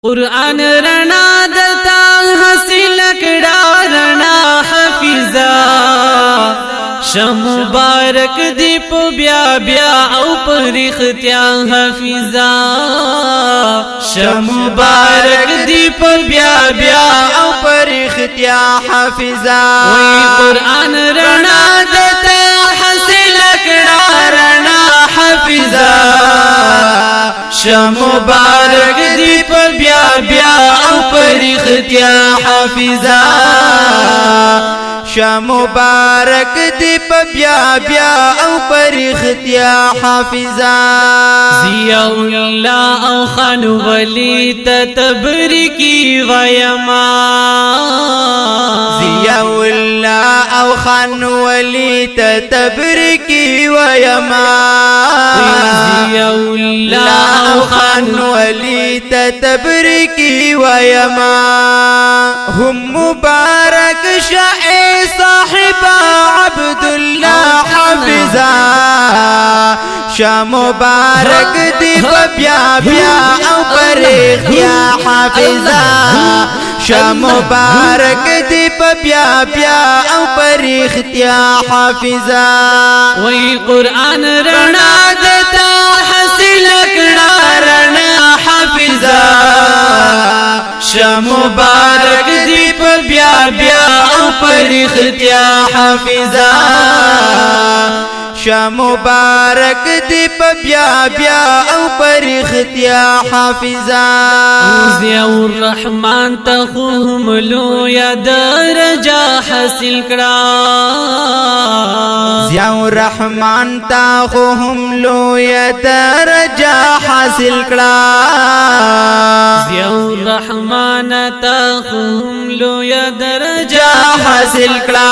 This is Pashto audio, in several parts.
قرآن رڼا دتا حاصل کړه رڼا حافظا شم مبارک دی په بیا بیا او پرختیا حافظا شم مبارک دی په بیا بیا او پرختیا حافظا وی قرآن رڼا دتا حاصل کړه رڼا حافظا شم مبارک دی په بیا بیا او پرختیا حافظا شا مبارک دی پا بیا بیا او پرختیا حافظا ضیاء اللہ او خان ولی تتبرکی ویما ضیاء اللہ او خان ولی تتبرکی ویما ضیاء اللہ او خان ولی تتبرکی ویما هم مبارک شاء صاحب عبداللہ حافظا شا مبارک دی بیا بیا او پرختیا حافظا شا مبارک دی بیا بیا او پرختیا حافظا وی قرآن رڼا دتا حاصل کړه رڼا حافظا شا مبارک دی بیا بیا او پرختیا حافظا شا مبارک دی بیا بیا او پرختیا حافظا ضیاء الرحمن تخوهم لو یا درجہ حاصل کړه ضیاء الرحمن تا خو هم لو یا درجہ حاصل کړه ضیاء الرحمن تخوهم لو یا درجہ حاصل کړه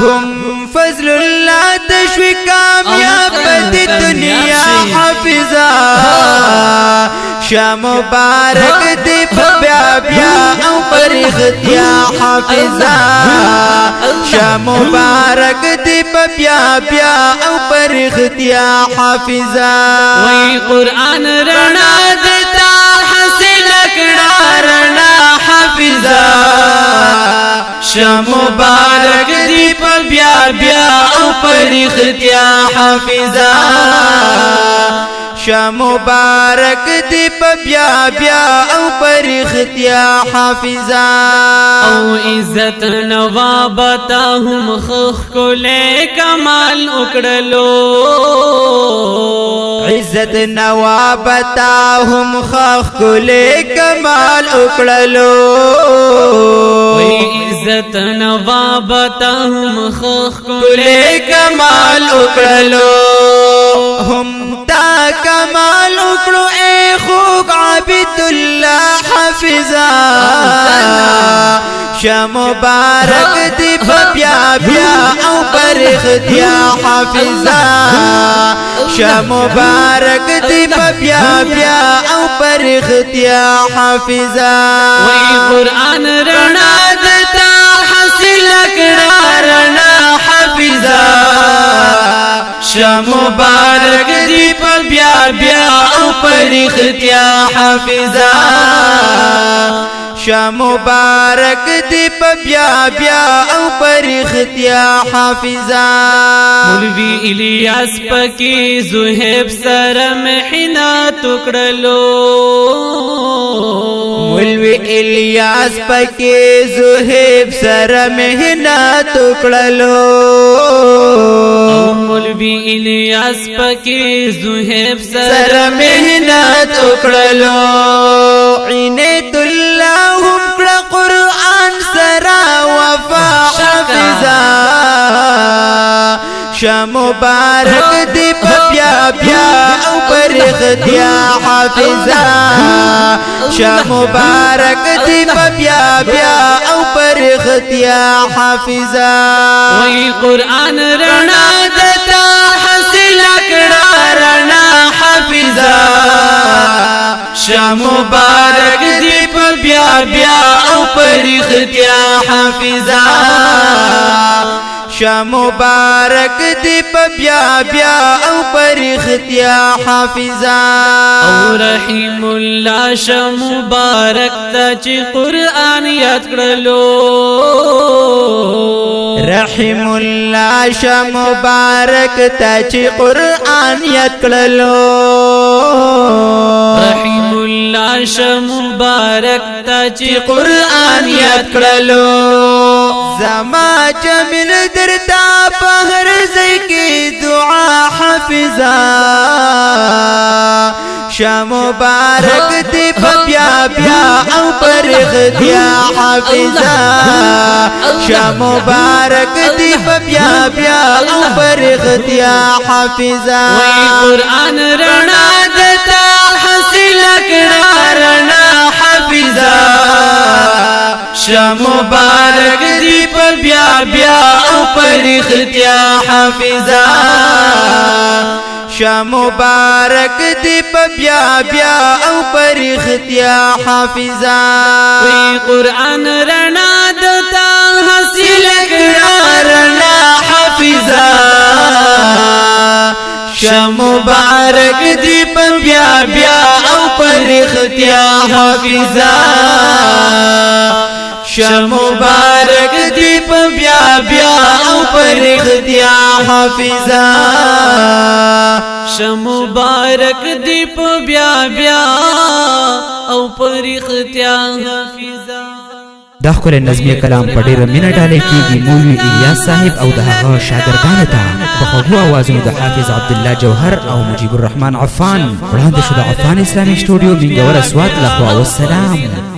هم فضل الله تشوی کامیاب دی دنیا حافظا شا مبارک دی بیا بیا او پرختیا حافظا شا مبارک دی بیا بیا او پرختیا حافظا وی قرآن رڼا دتا حاصل کړه رڼا حافظا شا مبارک دی بیا بیا او پرختیا حافظا شا مبارک دی بیا بیا او پرختیا حافظا او عزت نوابتا هم خخ کولے کمال اکڑلو عزت نوابتا هم خخ کولے کمال اکڑلو عزت نوابتا هم خخ کولے کمال اکڑلو هم تا کمال اکڑو اے خوک عبد اللہ حافظا شا مبارک دی بیا بیا او پرختیا حافظا شا مبارک دی بیا بیا او پرختیا حافظا وی قرآن رڼا دتا حاصل کړه رڼا حافظا شا مبارک دی بیا بیا او پرختیا حافظا شا مبارک دی بیا بیا او پرختیا حافظا مولوی الیاس پکی زہیب سر محنات کړلو مولوی الیاس پکی زہیب سر محنت کړلو مولوی الیاس پکی زہیب سر محنت کړلو عنایت الله هم کړه قرآن سرا وفا حافظا شا مبارک دی بیا بیا او پرختیا حافظا شا مبارک دی بیا بیا او پرختیا حافظا وی قرآن رڼا دتا حاصل کړه رڼا حافظا شا مبارک دی بیا بیا او پرختیا حافظا شا مبارک دی پا بیا بیا او پر اختیا حافظا او رحیم الله شا مبارک تا چی قرآن یاد کرلو رحم الله شا مبارک تا چی قرآن یاد کرلو رحیم الله شا مبارک تا چی قرآن یاد کرلو زما جمیل درتا پہر زکی دعا حافظا شا مبارک دی بیا بیا او پر اختیا حافظا شا مبارک دی بیا بیا او پر اختیا حافظا وی قرآن رنا دتا حاصل کړه رنا حافظا شا مبارک دی بیا بیا او پر اختیا حافظا شا مبارک دی بیا بیا او پر اختیا حافظا وی قرآن رنا دتا حاصل کړه رنا حافظا شا مبارک دی بیا بیا او پر اختیا حافظا شا مبارک دی بیا بیا او پر اختیا حافظا شا مبارک دی بیا بیا او پر اختیا حافظا دا خپل نظمی کلام په ډیره مینه ډالۍ کیږي مولوی الیاس صاحب او د هغه شاګردانو ته په خوږو اوازونو د حافظ عبدالله جوهر او مجيب الرحمن عفان وړاندې شو د عفان اسلامي سټوډیو منګور اسوات لخوا والسلام